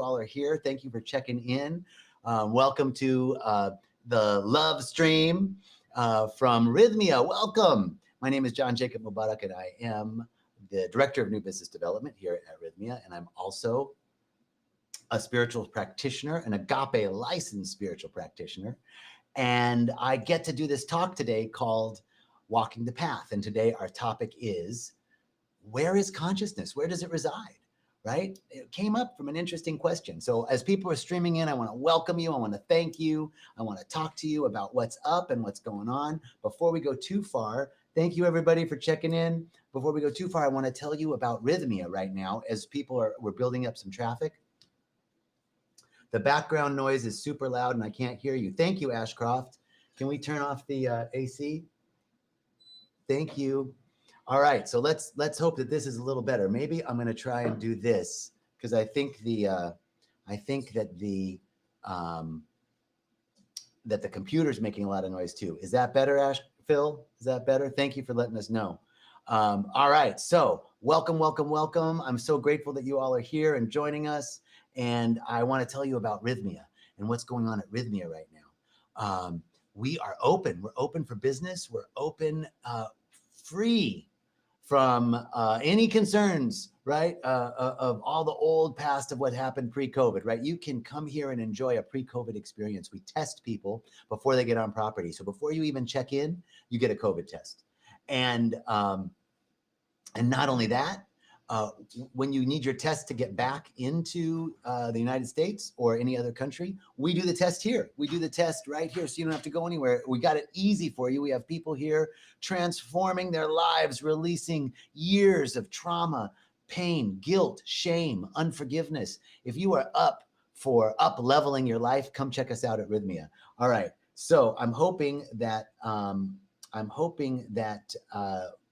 all are here. Thank you for checking in. Welcome to the love stream from Rythmia. Welcome. My name is John Jacob Mubarak, and I am the Director of New Business Development here at Rythmia, and I'm also a spiritual practitioner, an agape licensed spiritual practitioner. And I get to do this talk today called Walking the Path. And today our topic is, where is consciousness? Where does it reside? Right? It came up from an interesting question. So as people are streaming in, I want to welcome you. I want to thank you. I want to talk to you about what's up and what's going on. Before we go too far, thank you everybody for checking in. Before we go too far, I want to tell you about Rythmia right now as we're building up some traffic. The background noise is super loud and I can't hear you. Thank you, Ashcroft. Can we turn off the AC? Thank you. All right, so let's hope that this is a little better. Maybe I'm going to try and do this because I think that the computer's making a lot of noise too. Is that better, Phil? Is that better? Thank you for letting us know. All right, so welcome. I'm so grateful that you all are here and joining us. And I want to tell you about Rythmia and what's going on at Rythmia right now. We are open. We're open for business. We're open, free from any concerns, right, of all the old past of what happened pre-COVID, right? You can come here and enjoy a pre-COVID experience. We test people before they get on property. So before you even check in, you get a COVID test. And not only that, when you need your test to get back into the United States or any other country, we do the test here. We do the test right here, so you don't have to go anywhere. We got it easy for you. We have people here transforming their lives, releasing years of trauma, pain, guilt, shame, unforgiveness. If you are up for up-leveling your life, come check us out at Rythmia. All right, so I'm hoping that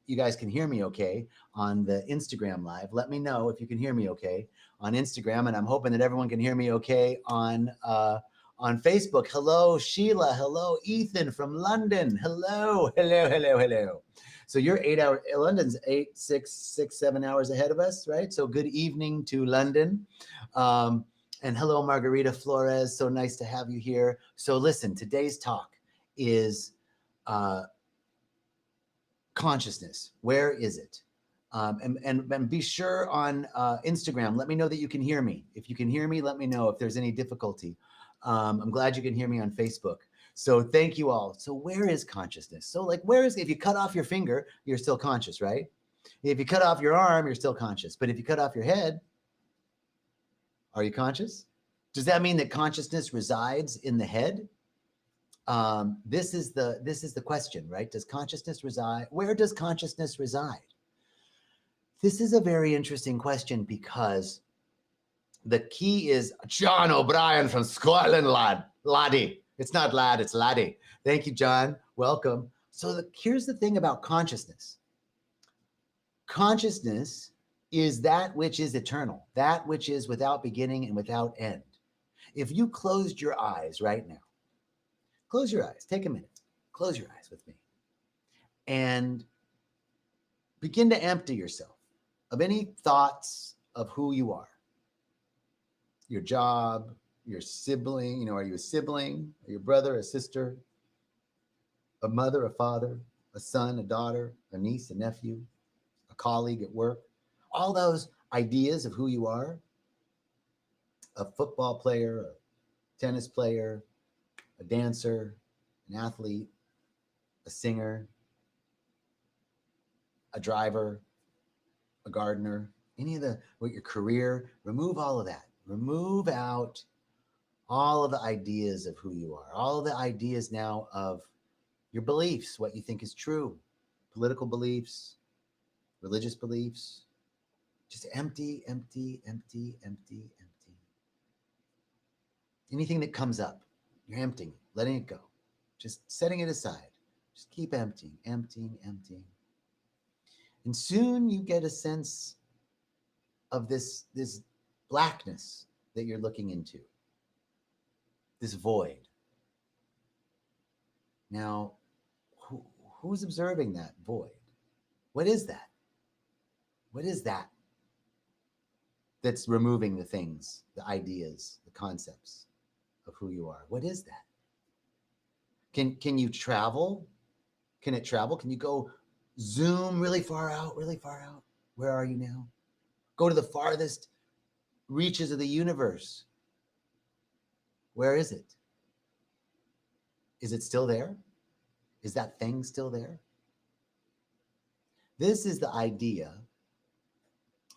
you guys can hear me okay on the Instagram live. Let me know if you can hear me okay on Instagram. And I'm hoping that everyone can hear me okay on Facebook. Hello, Sheila. Hello, Ethan from London. Hello. So you're London's 8, 6, 7 hours ahead of us, right? So good evening to London. And hello, Margarita Flores. So nice to have you here. So listen, today's talk is consciousness. Where is it? And be sure on Instagram, let me know that you can hear me. If you can hear me, let me know if there's any difficulty. I'm glad you can hear me on Facebook. So thank you all. So where is consciousness? So like, if you cut off your finger, you're still conscious, right? If you cut off your arm, you're still conscious. But if you cut off your head, are you conscious? Does that mean that consciousness resides in the head? This is the question, right? Does consciousness reside? Where does consciousness reside? This is a very interesting question because the key is John O'Brien from Scotland, laddie. It's not lad, it's laddie. Thank you, John. Welcome. So here's the thing about consciousness. Consciousness is that which is eternal, that which is without beginning and without end. If you closed your eyes right now, close your eyes, take a minute, close your eyes with me, and begin to empty yourself of any thoughts of who you are, your job, your sibling, are you a sibling, are you a brother, a sister, a mother, a father, a son, a daughter, a niece, a nephew, a colleague at work, all those ideas of who you are, a football player, a tennis player, a dancer, an athlete, a singer, a driver, a gardener, your career, remove all of that. Remove out all of the ideas of who you are, all of the ideas now of your beliefs, what you think is true, political beliefs, religious beliefs. Just empty. Anything that comes up, you're emptying it, letting it go, just setting it aside. Just keep emptying. And soon you get a sense of this blackness that you're looking into, this void. Now, who's observing that void? What is that? What is that that's removing the things, the ideas, the concepts of who you are? What is that? Can you travel? Can it travel? Can you go zoom really far out, really far out? Where are you now? Go to the farthest reaches of the universe. Where is it? Is it still there? Is that thing still there? This is the idea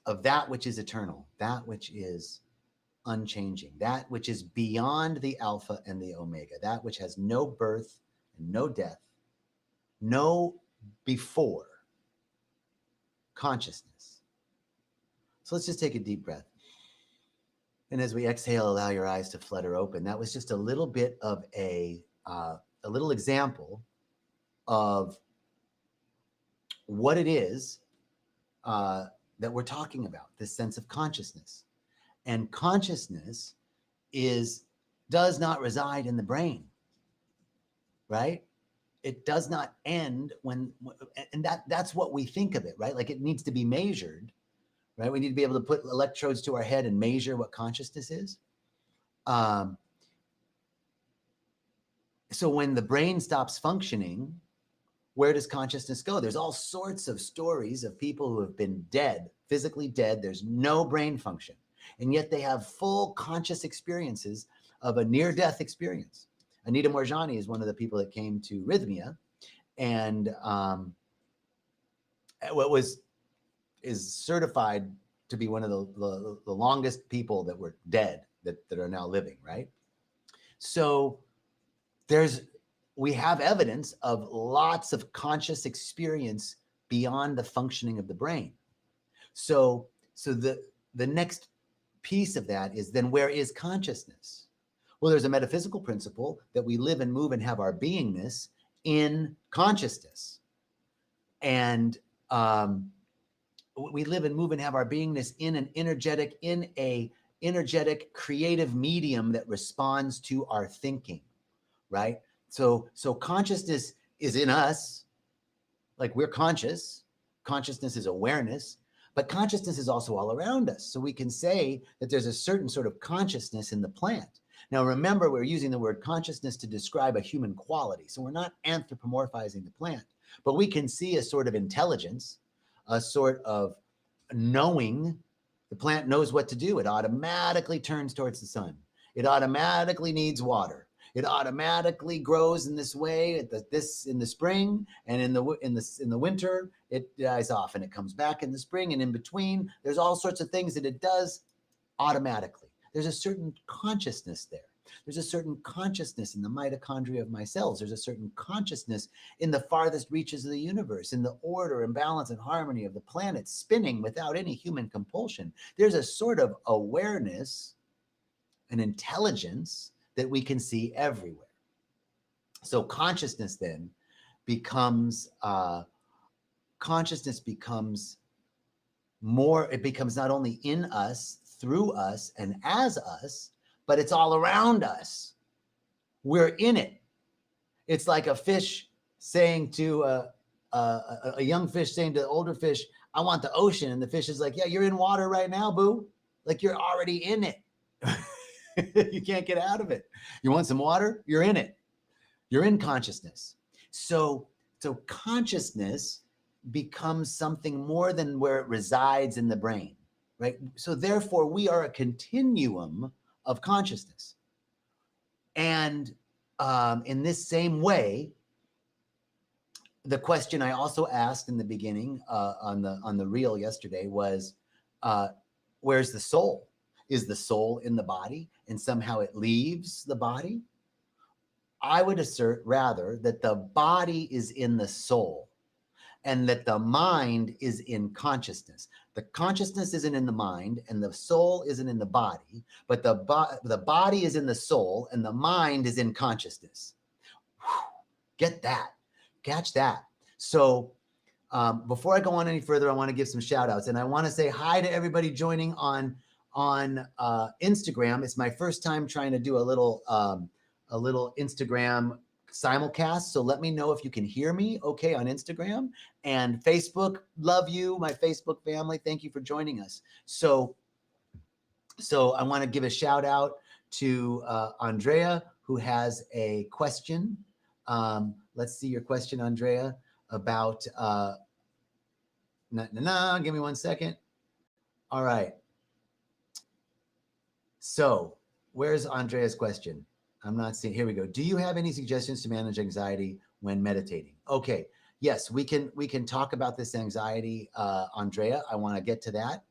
of that which is eternal, that which is unchanging, that which is beyond the Alpha and the Omega, that which has no birth and no death, no before consciousness. So let's just take a deep breath. And as we exhale, allow your eyes to flutter open. That was just a little bit of a little example of what it is that we're talking about, this sense of consciousness. And consciousness does not reside in the brain, right? It does not end and that's what we think of it, right? Like it needs to be measured, right? We need to be able to put electrodes to our head and measure what consciousness is. So when the brain stops functioning, where does consciousness go? There's all sorts of stories of people who have been dead, physically dead. There's no brain function. And yet they have full conscious experiences of a near-death experience. Anita Morjani is one of the people that came to Rythmia, and is certified to be one of the longest people that were dead that are now living, right? So we have evidence of lots of conscious experience beyond the functioning of the brain. So the next piece of that is, then where is consciousness? Well, there's a metaphysical principle that we live and move and have our beingness in consciousness. And we live and move and have our beingness in a energetic creative medium that responds to our thinking, right? So consciousness is in us, like we're conscious. Consciousness is awareness, but consciousness is also all around us. So we can say that there's a certain sort of consciousness in the plant. Now, remember, we're using the word consciousness to describe a human quality. So we're not anthropomorphizing the plant, but we can see a sort of intelligence, a sort of knowing. The plant knows what to do. It automatically turns towards the sun. It automatically needs water. It automatically grows in this way in the spring, and in the winter it dies off, and it comes back in the spring, and in between there's all sorts of things that it does automatically. There's a certain consciousness there. There's a certain consciousness in the mitochondria of my cells. There's a certain consciousness in the farthest reaches of the universe, in the order and balance and harmony of the planet spinning without any human compulsion. There's a sort of awareness, an intelligence that we can see everywhere. So consciousness then becomes more, it becomes not only in us, through us, and as us, but it's all around us. We're in it. It's like a fish saying to a young fish saying to the older fish, I want the ocean. And the fish is like, yeah, you're in water right now, boo. Like you're already in it. You can't get out of it. You want some water? You're in it. You're in consciousness. So consciousness becomes something more than where it resides in the brain, right? So therefore, we are a continuum of consciousness. And in this same way, the question I also asked in the beginning on the reel yesterday was, where's the soul? Is the soul in the body and somehow it leaves the body? I would assert rather that the body is in the soul and that the mind is in consciousness. The consciousness isn't in the mind and the soul isn't in the body, but the body is in the soul and the mind is in consciousness. Whew, get that, catch that. So before I go on any further, I want to give some shout outs, and I want to say hi to everybody joining on Instagram. It's my first time trying to do a little Instagram simulcast. So let me know if you can hear me okay on Instagram. And Facebook, love you, my Facebook family. Thank you for joining us. So So I want to give a shout out to Andrea, who has a question. Let's see your question, Andrea, about, give me 1 second. All right. So where's Andrea's question? I'm not seeing, here we go. Do you have any suggestions to manage anxiety when meditating? Okay, yes, we can talk about this anxiety, Andrea. I want to get to that.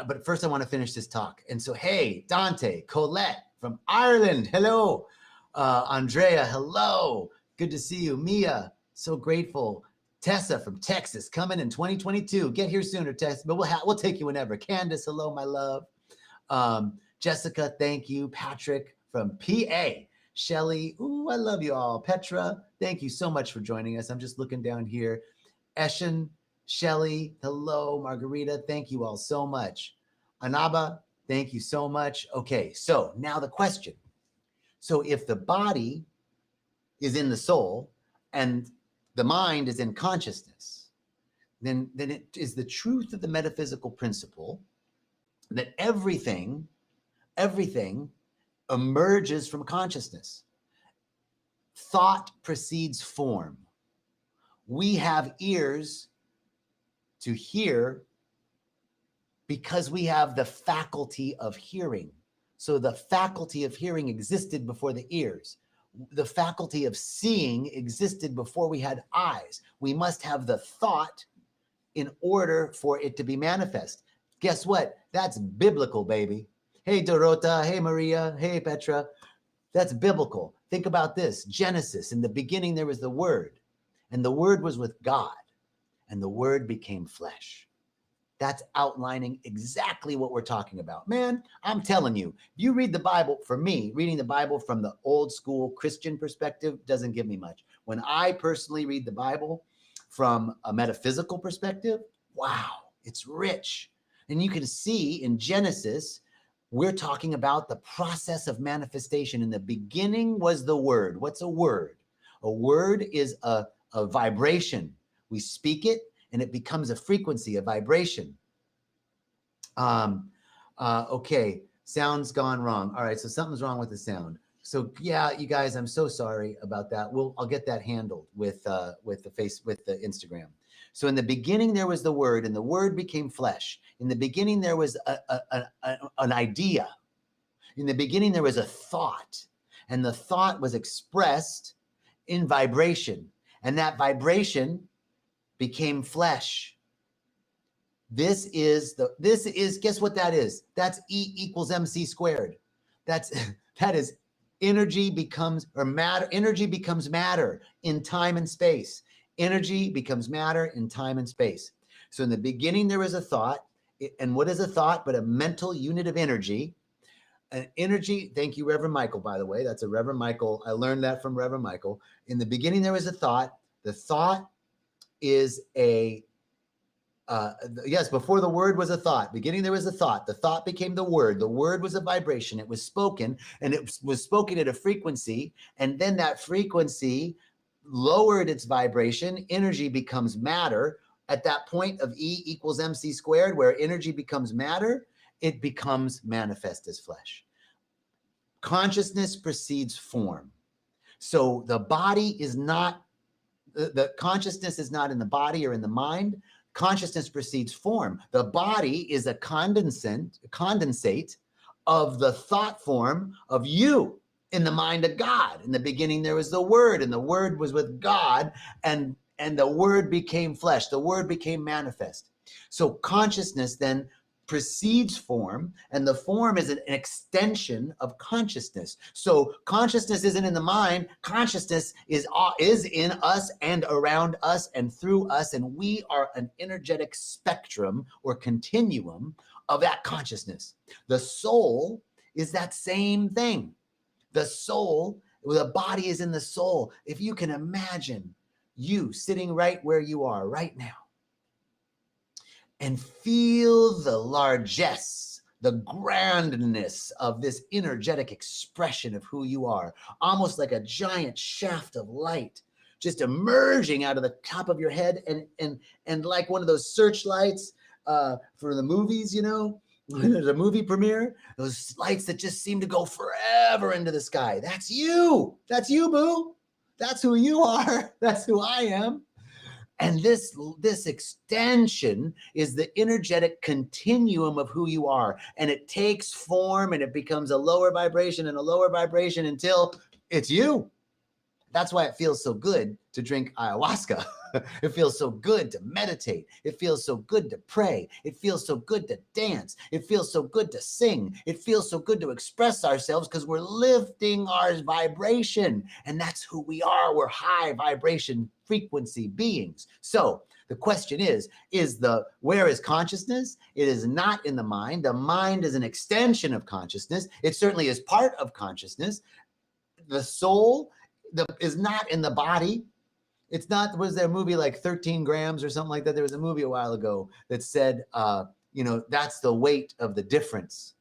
But first I want to finish this talk. And so, hey, Dante, Colette from Ireland, hello. Andrea, hello. Good to see you. Mia, so grateful. Tessa from Texas, coming in 2022. Get here sooner, Tessa, but we'll take you whenever. Candace, hello, my love. Jessica, thank you. Patrick from PA. Shelly, ooh, I love you all. Petra, thank you so much for joining us. I'm just looking down here. Eshen, Shelly, hello. Margarita, thank you all so much. Anaba, thank you so much. Okay, so now the question. So if the body is in the soul and the mind is in consciousness, then it is the truth of the metaphysical principle that everything emerges from consciousness. Thought precedes form. We have ears to hear because we have the faculty of hearing. So the faculty of hearing existed before the ears. The faculty of seeing existed before we had eyes. We must have the thought in order for it to be manifest. Guess what? That's biblical, baby. Hey, Dorota. Hey, Maria. Hey, Petra. That's biblical. Think about this. Genesis, in the beginning, there was the Word, and the Word was with God, and the Word became flesh. That's outlining exactly what we're talking about. Man, I'm telling you, if you read the Bible, for me, reading the Bible from the old school Christian perspective doesn't give me much. When I personally read the Bible from a metaphysical perspective, wow, it's rich. And you can see in Genesis, we're talking about the process of manifestation. In the beginning was the Word. What's a word? A word is a vibration. We speak it, and it becomes a frequency, a vibration. Okay, sound's gone wrong. All right, so something's wrong with the sound. So yeah, you guys, I'm so sorry about that. I'll get that handled with the Instagram. So in the beginning there was the Word, and the Word became flesh. In the beginning there was an idea. In the beginning there was a thought, and the thought was expressed in vibration, and that vibration became flesh. This is guess what that is? That's E equals MC squared. That is energy becomes matter in time and space. Energy becomes matter in time and space. So in the beginning there was a thought, and what is a thought but a mental unit of energy? An energy, thank you, Reverend Michael, by the way. That's a Reverend Michael. I learned that from Reverend Michael. In the beginning there was a thought. The thought is yes, before the Word was a thought. Beginning there was a thought. The thought became the Word. The Word was a vibration. It was spoken, and it was spoken at a frequency, and then that frequency lowered its vibration. Energy becomes matter. At that point of E equals MC squared, where energy becomes matter, it becomes manifest as flesh. Consciousness precedes form. So the body is not, the consciousness is not in the body or in the mind. Consciousness precedes form. The body is a condensate of the thought form of you in the mind of God. In the beginning, there was the Word, and the Word was with God, and the Word became flesh. The Word became manifest. So consciousness then precedes form, and the form is an extension of consciousness. So consciousness isn't in the mind. Consciousness is in us and around us and through us, and we are an energetic spectrum or continuum of that consciousness. The soul is that same thing. The soul, the body is in the soul. If you can imagine you sitting right where you are right now, and feel the largesse, the grandness of this energetic expression of who you are, almost like a giant shaft of light just emerging out of the top of your head, and like one of those searchlights for the movies, when there's a movie premiere, those lights that just seem to go forever into the sky. That's you. That's you, boo. That's who you are. That's who I am. And this extension is the energetic continuum of who you are. And it takes form and it becomes a lower vibration and a lower vibration until it's you. That's why it feels so good to drink ayahuasca. It feels so good to meditate. It feels so good to pray. It feels so good to dance. It feels so good to sing. It feels so good to express ourselves because we're lifting our vibration. And that's who we are. We're high vibration frequency beings. So the question is where is consciousness? It is not in the mind. The mind is an extension of consciousness. It certainly is part of consciousness. The soul is not in the body. It's not, was there a movie like 13 grams or something like that? There was a movie a while ago that said, that's the weight of the difference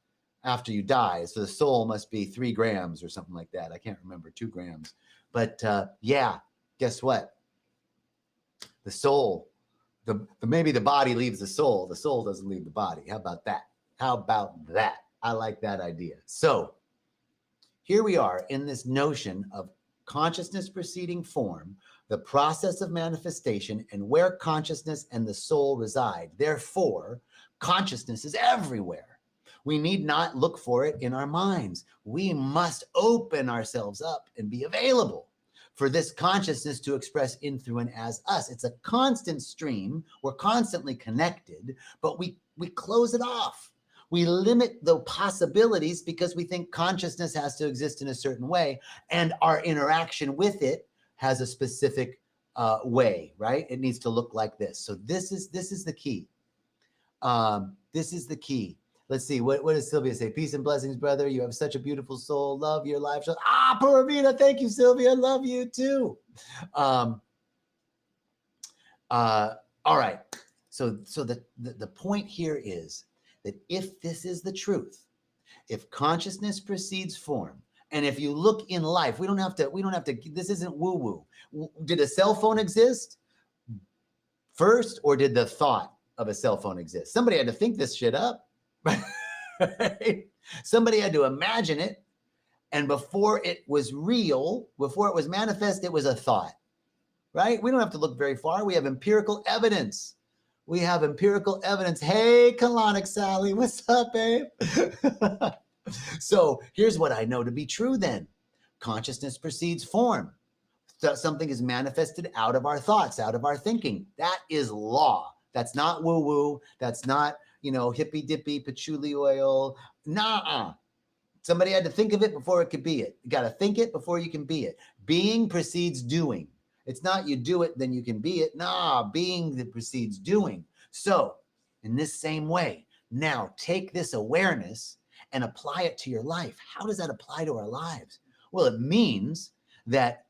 after you die. So the soul must be 3 grams or something like that. I can't remember, 2 grams. But guess what? The soul, maybe the body leaves the soul doesn't leave the body. How about that? I like that idea. So here we are in this notion of consciousness preceding form, the process of manifestation, and where consciousness and the soul reside. Therefore, consciousness is everywhere. We need not look for it in our minds. We must open ourselves up and be available for this consciousness to express in, through, and as us. It's a constant stream. We're constantly connected, but we close it off. We limit the possibilities because we think consciousness has to exist in a certain way, and our interaction with it has a specific way, right? It needs to look like this. So this is the key. This is the key. Let's see, what does Sylvia say? Peace and blessings, brother. You have such a beautiful soul. Love your live show. Pura Vida. Thank you, Sylvia. Love you too. All right. So the point here is that if this is the truth, if consciousness precedes form, and if you look in life, we don't have to, this isn't woo-woo. Did a cell phone exist first, or did the thought of a cell phone exist? Somebody had to think this shit up, right? Somebody had to imagine it, and before it was real, before it was manifest, it was a thought, right? We don't have to look very far. We have empirical evidence. Hey, colonic Sally, what's up, babe? So here's what I know to be true then. Consciousness precedes form. So something is manifested out of our thoughts, out of our thinking. That is law. That's not woo-woo. That's not, hippy-dippy patchouli oil. Nah. Somebody had to think of it before it could be it. You got to think it before you can be it. Being precedes doing. It's not you do it, then you can be it. Nah, being that precedes doing. So in this same way, now take this awareness and apply it to your life. How does that apply to our lives? Well, it means that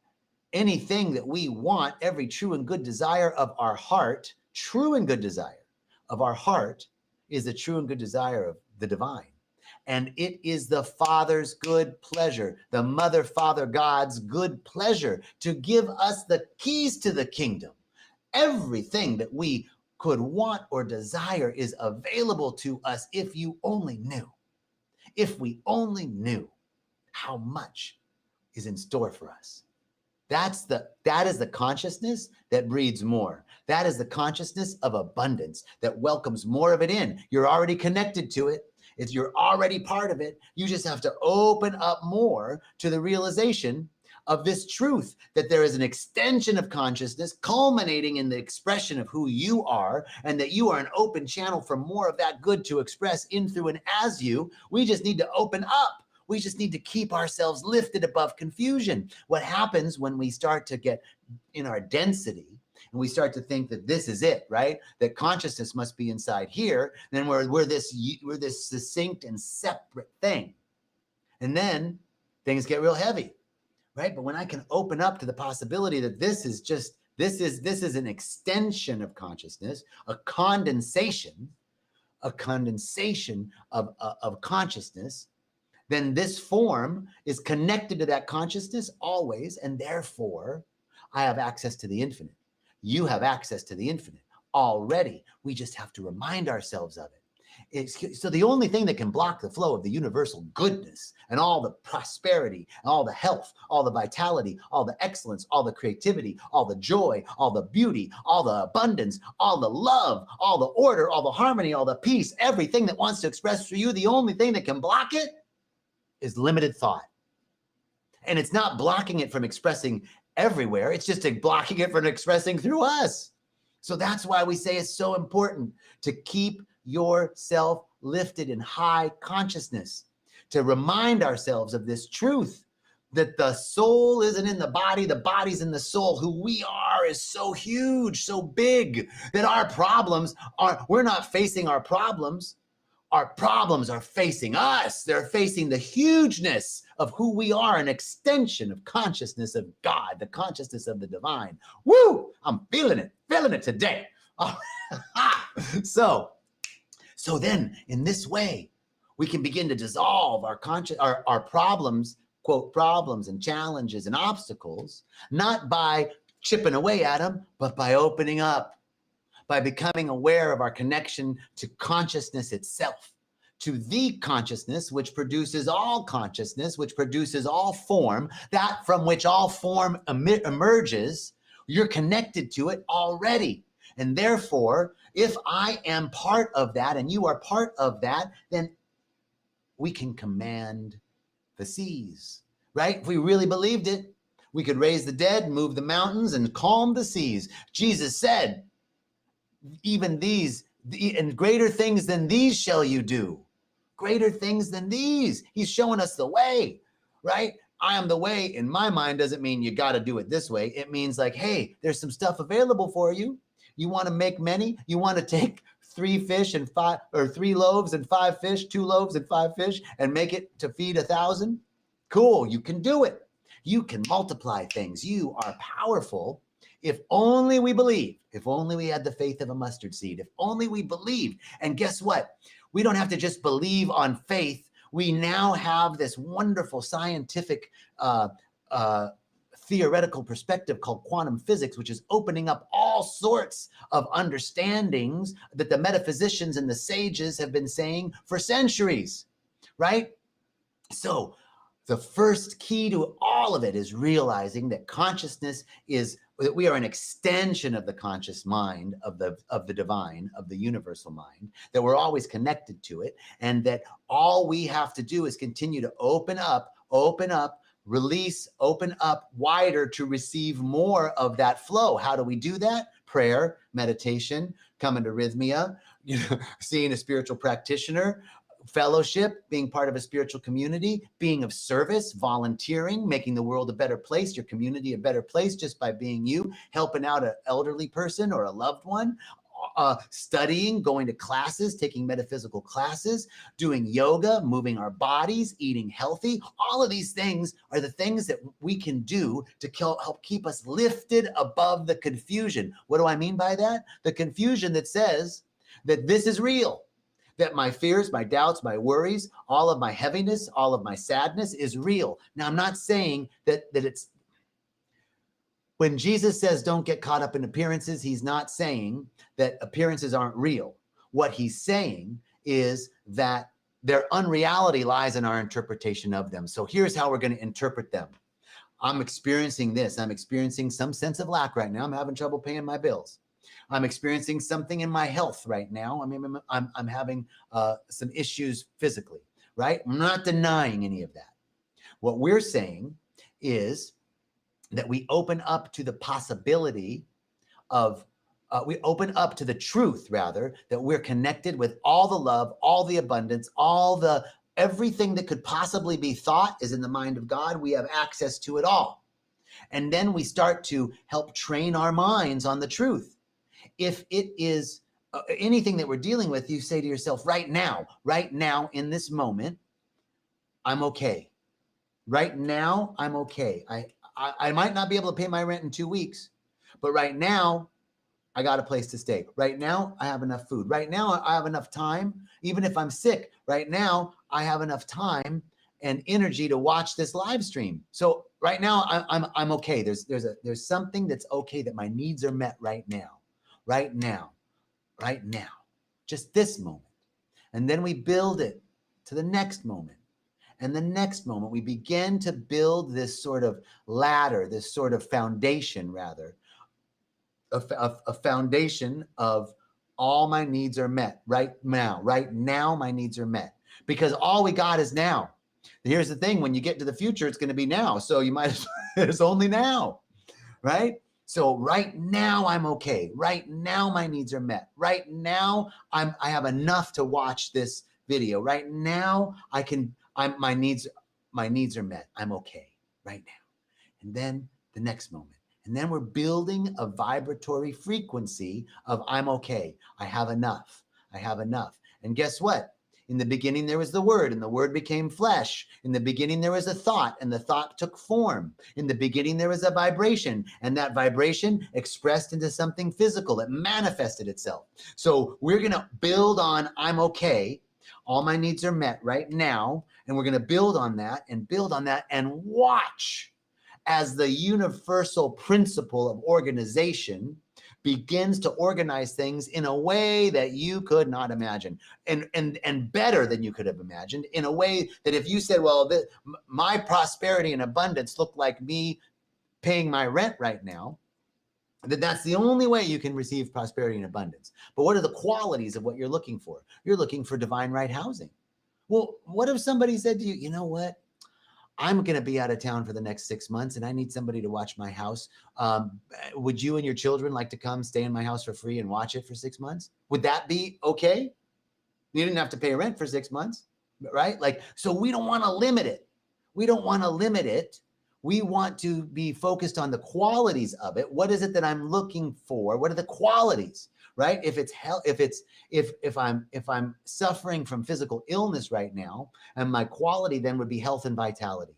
anything that we want, every true and good desire of our heart, true and good desire of our heart is the true and good desire of the divine. And it is the Father's good pleasure, the Mother, Father, God's good pleasure to give us the keys to the kingdom. Everything that we could want or desire is available to us if you only knew. If we only knew how much is in store for us. That is the consciousness that breeds more. That is the consciousness of abundance that welcomes more of it in. You're already connected to it. You're already part of it. You just have to open up more to the realization of this truth, that there is an extension of consciousness culminating in the expression of who you are, and that you are an open channel for more of that good to express in, through, and as you. We just need to open up. We just need to keep ourselves lifted above confusion. What happens when we start to get in our density and we start to think that this is it, right? That consciousness must be inside here. Then we're this succinct and separate thing. And then things get real heavy, right? But when I can open up to the possibility that this is an extension of consciousness, a condensation of consciousness, then this form is connected to that consciousness always, and therefore I have access to the infinite. You have access to the infinite. already. We just have to remind ourselves of it. So the only thing that can block the flow of the universal goodness and all the prosperity, all the health, all the vitality, all the excellence, all the creativity, all the joy, all the beauty, all the abundance, all the love, all the order, all the harmony, all the peace, everything that wants to express for you, the only thing that can block it is limited thought. And it's not blocking it from expressing everywhere. It's just blocking it from expressing through us. So that's why we say it's so important to keep yourself lifted in high consciousness, to remind ourselves of this truth that the soul isn't in the body's in the soul. Who we are is so huge, so big, that our problems we're not facing our problems. Our problems are facing us. They're facing the hugeness of who we are, an extension of consciousness of God, the consciousness of the divine. Woo! I'm feeling it today. So then in this way, we can begin to dissolve our problems, quote, problems and challenges and obstacles, not by chipping away at them, but by opening up, by becoming aware of our connection to consciousness itself, to the consciousness which produces all consciousness, which produces all form, that from which all form emerges. You're connected to it already. And therefore, if I am part of that and you are part of that, then we can command the seas, right? If we really believed it, we could raise the dead, move the mountains, and calm the seas. Jesus said, even these, and greater things than these shall you do. Greater things than these. He's showing us the way, right? I am the way, in my mind, doesn't mean you got to do it this way. It means like, hey, there's some stuff available for you. You want to make many? You want to take 3 fish and 5, or 3 loaves and 5 fish, 2 loaves and 5 fish, and make it to feed 1,000? Cool, you can do it. You can multiply things. You are powerful. If only we believe, if only we had the faith of a mustard seed, if only we believed. And guess what? We don't have to just believe on faith. We now have this wonderful scientific theoretical perspective called quantum physics, which is opening up all sorts of understandings that the metaphysicians and the sages have been saying for centuries, right? So the first key to all of it is realizing that consciousness is, that we are an extension of the conscious mind of the divine, of the universal mind, that we're always connected to it, and that all we have to do is continue to open up, release, open up wider to receive more of that flow. How do we do that? Prayer, meditation, coming to Rythmia, seeing a spiritual practitioner, fellowship, being part of a spiritual community, being of service, volunteering, making the world a better place, your community a better place just by being you, helping out an elderly person or a loved one, studying, going to classes, taking metaphysical classes, doing yoga, moving our bodies, eating healthy. All of these things are the things that we can do to help keep us lifted above the confusion. What do I mean by that? The confusion that says that this is real, that my fears, my doubts, my worries, all of my heaviness, all of my sadness is real. Now, I'm not saying that it's, when Jesus says don't get caught up in appearances, he's not saying that appearances aren't real. What he's saying is that their unreality lies in our interpretation of them. So here's how we're going to interpret them. I'm experiencing this. I'm experiencing some sense of lack right now. I'm having trouble paying my bills. I'm experiencing something in my health right now. I mean, I'm having some issues physically, right? I'm not denying any of that. What we're saying is that we open up to the possibility of, we open up to the truth, rather, that we're connected with all the love, all the abundance, everything that could possibly be thought is in the mind of God. We have access to it all. And then we start to help train our minds on the truth. If it is anything that we're dealing with, you say to yourself, right now, in this moment, I'm okay. Right now, I'm okay. I might not be able to pay my rent in 2 weeks, but right now, I got a place to stay. Right now, I have enough food. Right now, I have enough time. Even if I'm sick, right now, I have enough time and energy to watch this live stream. So right now, I'm okay. There's something that's okay, that my needs are met right now. Right now. right now, just this moment. And then we build it to the next moment. And the next moment, we begin to build this sort of ladder, this sort of foundation, rather, a foundation of all my needs are met right now. Right now, my needs are met. Because all we got is now. Here's the thing, when you get to the future, it's going to be now. So you might as well, it's only now, right? So right now I'm okay. Right now my needs are met. Right now I have enough to watch this video. Right now my needs are met. I'm okay right now. And then the next moment. And then we're building a vibratory frequency of I'm okay. I have enough. I have enough. And guess what? In the beginning, there was the word, and the word became flesh. In the beginning, there was a thought, and the thought took form. In the beginning, there was a vibration, and that vibration expressed into something physical. It manifested itself. So we're going to build on I'm okay. All my needs are met right now. And we're going to build on that and watch as the universal principle of organization begins to organize things in a way that you could not imagine, and better than you could have imagined, in a way that if you said, well, my prosperity and abundance look like me paying my rent right now, that's the only way you can receive prosperity and abundance. But what are the qualities of what you're looking for? You're looking for divine right housing. Well, what if somebody said to you, you know what? I'm going to be out of town for the next 6 months and I need somebody to watch my house. Would you and your children like to come stay in my house for free and watch it for 6 months? Would that be okay? You didn't have to pay rent for 6 months, right? So we don't want to limit it. We don't want to limit it. We want to be focused on the qualities of it. What is it that I'm looking for? What are the qualities, right? If I'm suffering from physical illness right now, and my quality then would be health and vitality.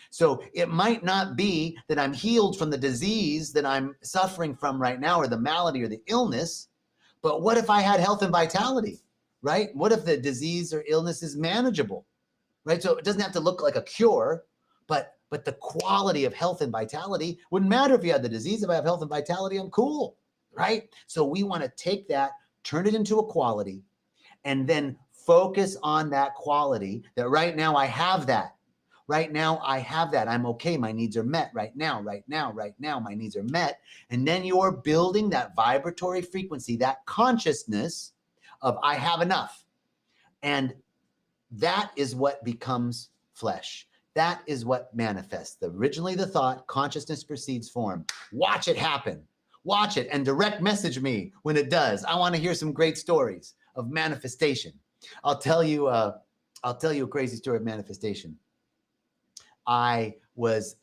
So it might not be that I'm healed from the disease that I'm suffering from right now, or the malady or the illness, but what if I had health and vitality, right? What if the disease or illness is manageable, right? So it doesn't have to look like a cure, but the quality of health and vitality wouldn't matter if you had the disease. If I have health and vitality, I'm cool, right? So we want to take that, turn it into a quality, and then focus on that quality that right now I have that. Right now I have that. I'm okay. My needs are met right now, right now, right now. My needs are met. And then you're building that vibratory frequency, that consciousness of I have enough. And that is what becomes flesh. That is what manifests. Originally the thought, consciousness precedes form. Watch it happen. Watch it and direct message me when it does. I want to hear some great stories of manifestation. I'll tell you a crazy story of manifestation. I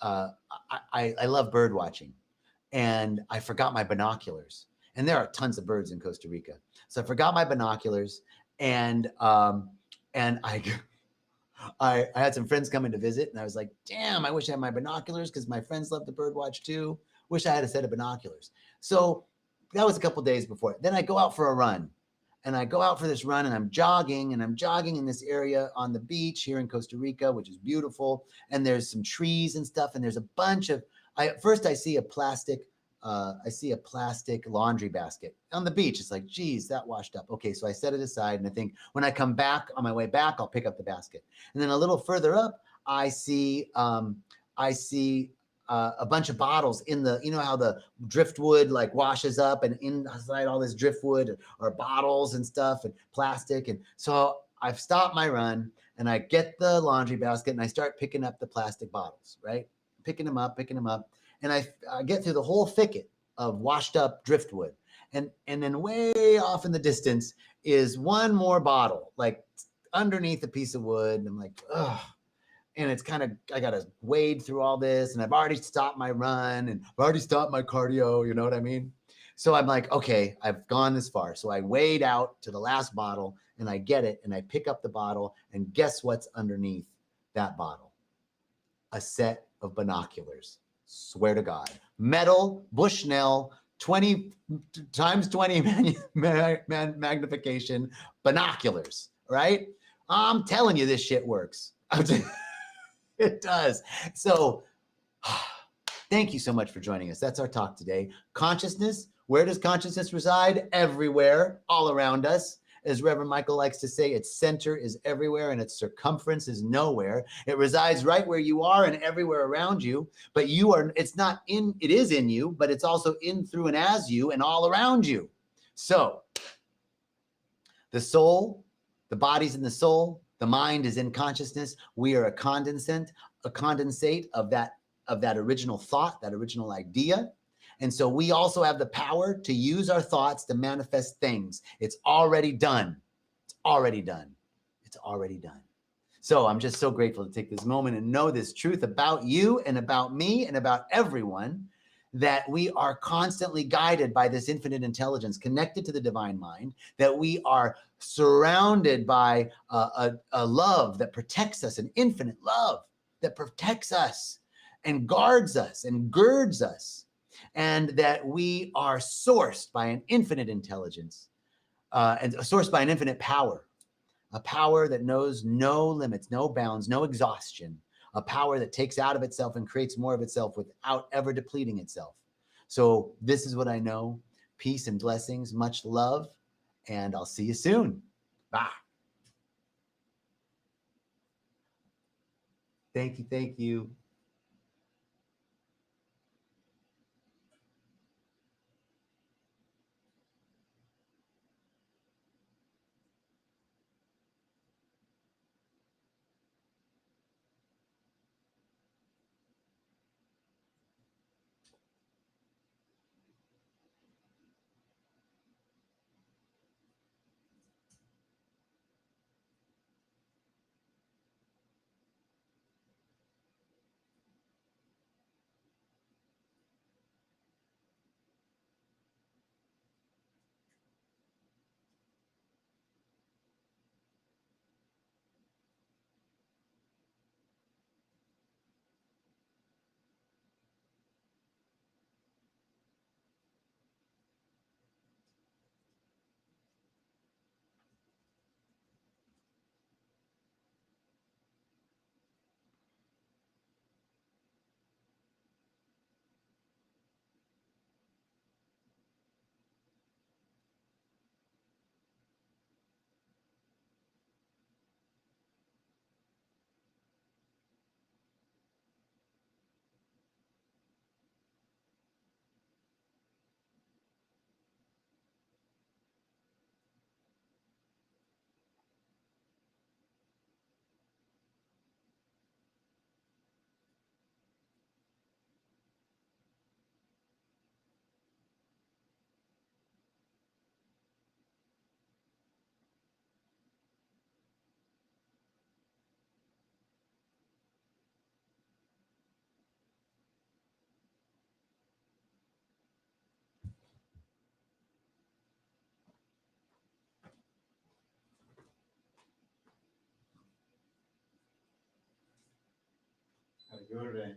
love bird watching, and I forgot my binoculars. And there are tons of birds in Costa Rica. So I forgot my binoculars, and I had some friends coming to visit, and I was like, damn, I wish I had my binoculars because my friends love to bird watch too. Wish I had a set of binoculars. So that was a couple days before. Then I go out for a run, and I go out for this run, and I'm jogging in this area on the beach here in Costa Rica, which is beautiful. And there's some trees and stuff, and there's a bunch of, first I see a plastic laundry basket on the beach. It's like, geez, that washed up. Okay, so I set it aside, and I think when I come back, on my way back, I'll pick up the basket. And then a little further up, I see a bunch of bottles in the, you know how the driftwood like washes up, and inside all this driftwood are bottles and stuff and plastic. And so I've stopped my run, and I get the laundry basket, and I start picking up the plastic bottles, right? Picking them up. And I get through the whole thicket of washed up driftwood. And then way off in the distance is one more bottle, like underneath a piece of wood. And I'm like, ugh. And it's kind of, I got to wade through all this, and I've already stopped my run, and I've already stopped my cardio. You know what I mean? So I'm like, okay, I've gone this far. So I wade out to the last bottle, and I get it, and I pick up the bottle, and guess what's underneath that bottle? A set of binoculars. Swear to God. Metal, Bushnell, 20 times 20 magnification binoculars, right? I'm telling you, this shit works. It does. So thank you so much for joining us. That's our talk today. Consciousness Where does consciousness reside? Everywhere, all around us. As Reverend Michael likes to say, its center is everywhere and its circumference is nowhere. It resides right where you are and everywhere around you, but you are, it's not in, it is in you, but it's also in, through, and as you and all around you. So the soul, the body's in the soul, the mind is in consciousness. We are a condensate of that original thought, that original idea. And so we also have the power to use our thoughts to manifest things. It's already done. It's already done. It's already done. So I'm just so grateful to take this moment and know this truth about you and about me and about everyone, that we are constantly guided by this infinite intelligence connected to the divine mind, that we are surrounded by a love that protects us, an infinite love that protects us and guards us and girds us, and that we are sourced by an infinite intelligence and sourced by an infinite power, a power that knows no limits, no bounds, no exhaustion, a power that takes out of itself and creates more of itself without ever depleting itself. So this is what I know. Peace and blessings, much love, and I'll see you soon. Bye. Thank you. Thank you. How'd it go today?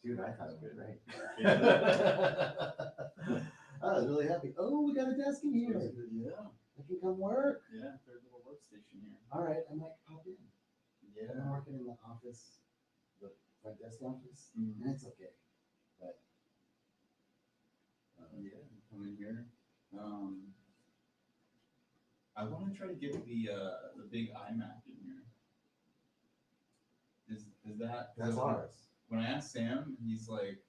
Dude, I thought it was great. I was really happy. Oh, we got a desk in here. Yeah. I can come work. Yeah, there's a little workstation here. All right, I might pop in. Yeah. I'm working in the office, the front desk office, and it's okay. But yeah, come in here. I want to try to get the big iMac in here. Is that's ours? When I asked Sam, he's like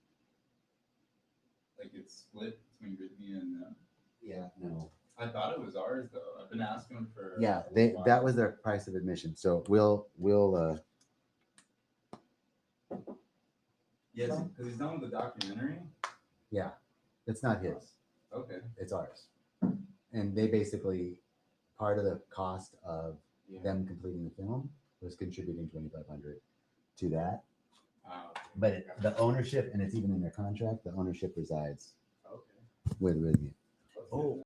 it's split between Rythmia and them. Yeah, no. I thought it was ours though. I've been asking them for. Yeah, that was their price of admission. So we'll. Yes, because he's done with the documentary. Yeah, it's not his. Okay, it's ours, and they basically part of the cost of them completing the film was contributing $2,500 to that. But the ownership, and it's even in their contract, the ownership resides with Rythmia. Oh.